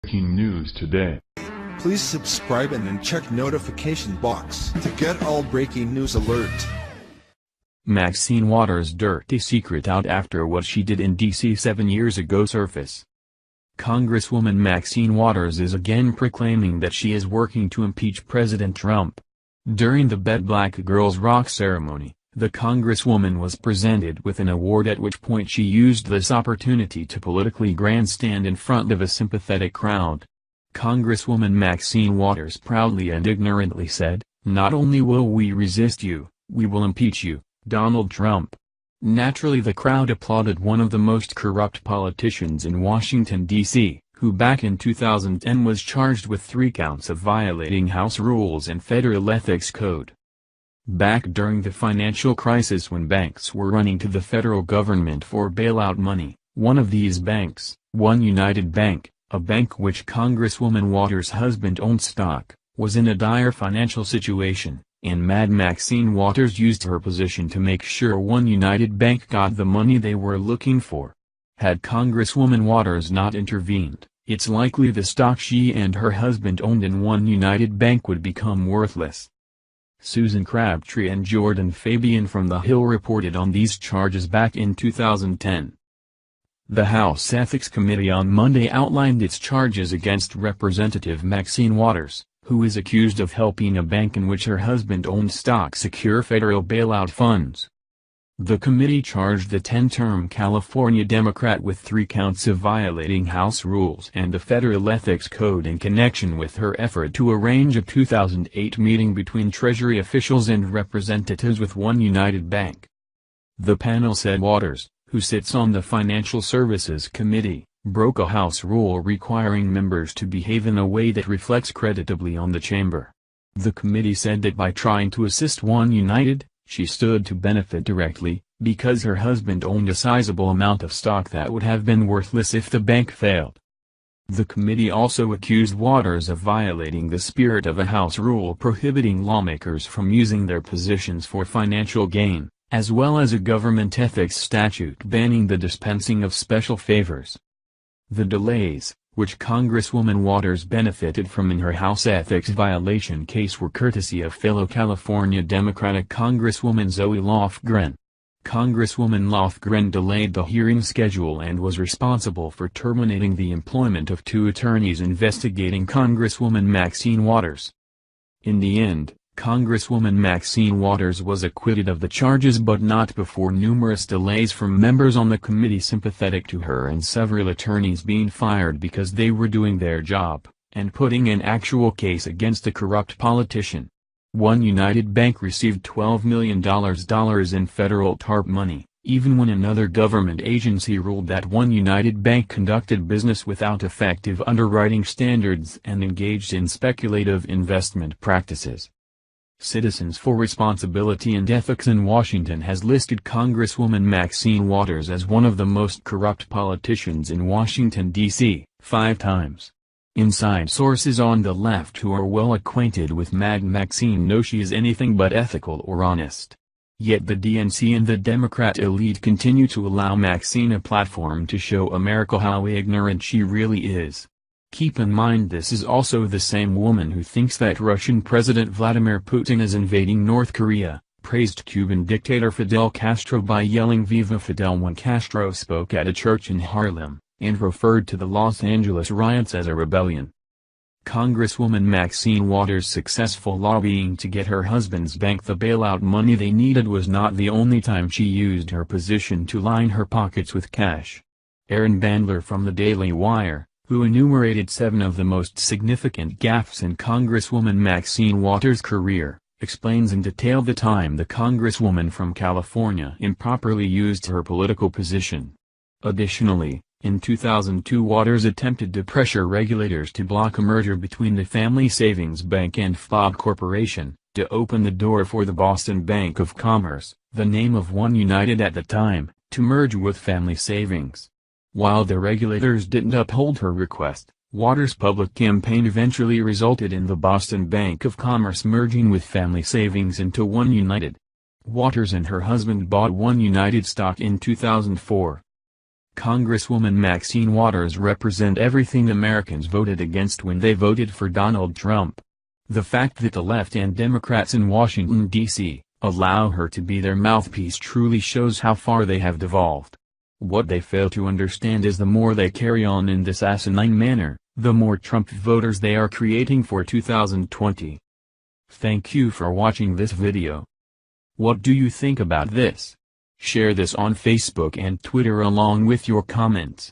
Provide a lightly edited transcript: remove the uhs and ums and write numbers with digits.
Breaking news today. Please subscribe and then check notification box to get all breaking news alert. Maxine Waters' dirty secret out after what she did in D.C. 7 years ago surface. Congresswoman Maxine Waters is again proclaiming that she is working to impeach President Trump. During the Bet Black Girls Rock ceremony, the Congresswoman was presented with an award, at which point she used this opportunity to politically grandstand in front of a sympathetic crowd. Congresswoman Maxine Waters proudly and ignorantly said, "Not only will we resist you, we will impeach you, Donald Trump." Naturally, the crowd applauded one of the most corrupt politicians in Washington, D.C., who back in 2010 was charged with 3 counts of violating House rules and federal ethics code. Back during the financial crisis, when banks were running to the federal government for bailout money, one of these banks, One United Bank, a bank which Congresswoman Waters' husband owned stock, was in a dire financial situation, and Mad Maxine Waters used her position to make sure One United Bank got the money they were looking for. Had Congresswoman Waters not intervened, it's likely the stock she and her husband owned in One United Bank would become worthless. Susan Crabtree and Jordan Fabian from The Hill reported on these charges back in 2010. The House Ethics Committee on Monday outlined its charges against Representative Maxine Waters, who is accused of helping a bank in which her husband owned stock secure federal bailout funds. The committee charged the 10-term California Democrat with 3 counts of violating House rules and the federal ethics code in connection with her effort to arrange a 2008 meeting between Treasury officials and representatives with One United Bank. The panel said Waters, who sits on the Financial Services Committee, broke a House rule requiring members to behave in a way that reflects creditably on the chamber. The committee said that by trying to assist One United, she stood to benefit directly, because her husband owned a sizable amount of stock that would have been worthless if the bank failed. The committee also accused Waters of violating the spirit of a House rule prohibiting lawmakers from using their positions for financial gain, as well as a government ethics statute banning the dispensing of special favors. The delays, which Congresswoman Waters benefited from in her House ethics violation case, were courtesy of fellow California Democratic Congresswoman Zoe Lofgren. Congresswoman Lofgren delayed the hearing schedule and was responsible for terminating the employment of 2 attorneys investigating Congresswoman Maxine Waters. In the end, Congresswoman Maxine Waters was acquitted of the charges, but not before numerous delays from members on the committee sympathetic to her and several attorneys being fired because they were doing their job, and putting an actual case against a corrupt politician. One United Bank received $12 million in federal TARP money, even when another government agency ruled that One United Bank conducted business without effective underwriting standards and engaged in speculative investment practices. Citizens for Responsibility and Ethics in Washington has listed Congresswoman Maxine Waters as one of the most corrupt politicians in Washington, D.C., 5 times. Inside sources on the left who are well acquainted with Mad Maxine know she is anything but ethical or honest. Yet the DNC and the Democrat elite continue to allow Maxine a platform to show America how ignorant she really is. Keep in mind, this is also the same woman who thinks that Russian President Vladimir Putin is invading North Korea, praised Cuban dictator Fidel Castro by yelling "Viva Fidel" when Castro spoke at a church in Harlem, and referred to the Los Angeles riots as a rebellion. Congresswoman Maxine Waters' successful lobbying to get her husband's bank the bailout money they needed was not the only time she used her position to line her pockets with cash. Aaron Bandler from the Daily Wire, who enumerated 7 of the most significant gaffes in Congresswoman Maxine Waters' career, explains in detail the time the Congresswoman from California improperly used her political position. Additionally, in 2002 Waters attempted to pressure regulators to block a merger between the Family Savings Bank and FOB Corporation, to open the door for the Boston Bank of Commerce, the name of One United at the time, to merge with Family Savings. While the regulators didn't uphold her request, Waters' public campaign eventually resulted in the Boston Bank of Commerce merging with Family Savings into One United. Waters and her husband bought One United stock in 2004. Congresswoman Maxine Waters represents everything Americans voted against when they voted for Donald Trump. The fact that the left and Democrats in Washington, D.C., allow her to be their mouthpiece truly shows how far they have devolved. What they fail to understand is the more they carry on in this asinine manner, the more Trump voters they are creating for 2020. Thank you for watching this video. What do you think about this? Share this on Facebook and Twitter along with your comments.